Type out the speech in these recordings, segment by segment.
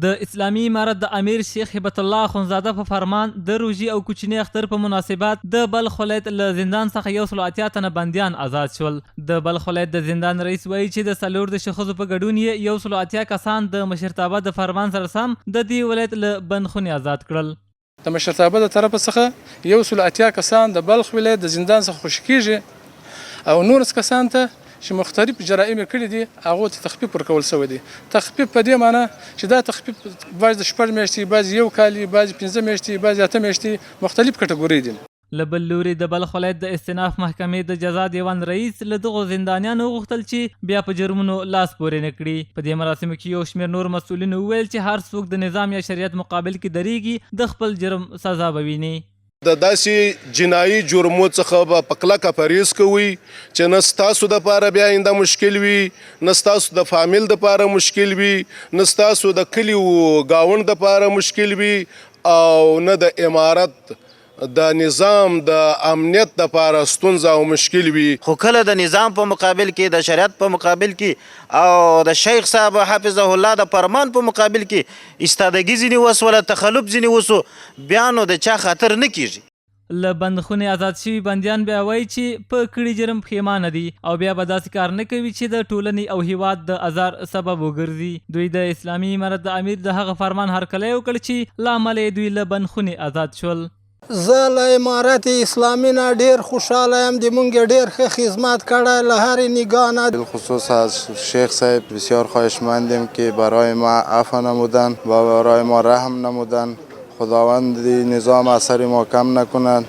د اسلامي امارت د امیر شیخ هبت الله اخندزاده په فرمان د روژې او کوچني اختر په مناسبت د بلخ ولایت له زندان څخه 180 تنه بندیان آزاد شول. د بلخ ولایت د زندان رئیس وایي چې د 14 ښځو په ګډون یې 180 کسان د مشرتابه د فرمان سره سم د دې ولایت له بندخونې آزاد کړل. د مشرتابه د طرفه څخه 180 کسان د بلخ ولایت د زندان څخه خوشي کیږي او 19 کسان ته چې مختلف جرائم کړي دي هغه ته تخفیف ورکول شوی دی. تخفیف په دې معنی چې دا تخفیف بعض د 6 میاشتې، بعض یو کال، بعض 15 میاشتې، بعض 8 میاشتې، مختلف کټګوري دي. له بل لوري د بلخ ولایت د استئناف محکمې د جزا دیوان رئیس له دغو زندانیانو وغوښتل چې بیا په جرمونو لاس پورې نه کړي. په دې مراسمو کې یو شمېر نور مسؤلینو وویل چې هر څوک د نظام یا شریعت مقابل کې درېږي د خپل جرم سزا به ویني. د داسې جنایي جرمو څخه به په کلکه پرهیز کوئ چې نه ستاسو دپاره بیا آینده مشکل وي، نه ستاسو د فامیل دپاره مشکل وي، نه ستاسو د کلي ګاونډ دپاره مشکل وي او نه د امارت د نظام د امنیت دپاره ستونزه او مشکل وي. خو کله د نظام په مقابل کې، د شریعت په مقابل کې او د شیخ صاحب حفظه الله د فرمان په مقابل کې استادګي ځینې وسوله، تخلف ځینې وسو، بیا نو د چا خاطر نه کیږي. له بندخونې آزاد شوي بندیان بیا وایي چې په کړي جرم پښیمانه دي او بیا به داسې کار نه کوي چې د ټولنې او هیواد د ازار سبب وګرځي. دوی د اسلامي امارت د امیر د هغه فرمان هرکلی وکړ چې له امله یې دوی له بندخونې آزاد شول. زه له امارت اسلامی نه ډیر خوشحاله یم. د مونږ ډیر ښه خدمت کړی له هر نگاه نه. بالخصوص از شیخ صاحب بسیار خواهشمندیم که برای ما عفو نمودن و برای ما رحم نمودن. خداوند نظام اثر ما کم نکند.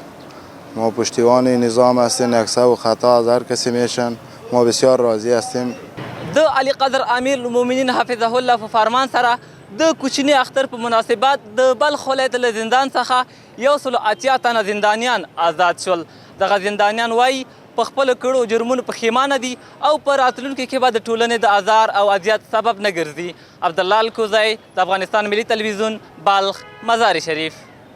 ما پشتیبان نظام هستیم، اکثر و خطا از هر کسی میشن. ما بسیار راضی هستیم. د علی قدر امیر المؤمنین حفظه الله په فرمان سره د کوچني اختر په مناسبت د بلخ ولایت له زندان څخه 180 تنه زندانیان آزاد شول. دغه زندانیان وایي په خپلو کړو جرمونو پښیمانه دي او په راتلونکي کې به د ټولنې د ازار او اذیت سبب نه ګرځي. عبدالله الکوزی د افغانستان ملي تلویزیون، بلخ، مزار شریف.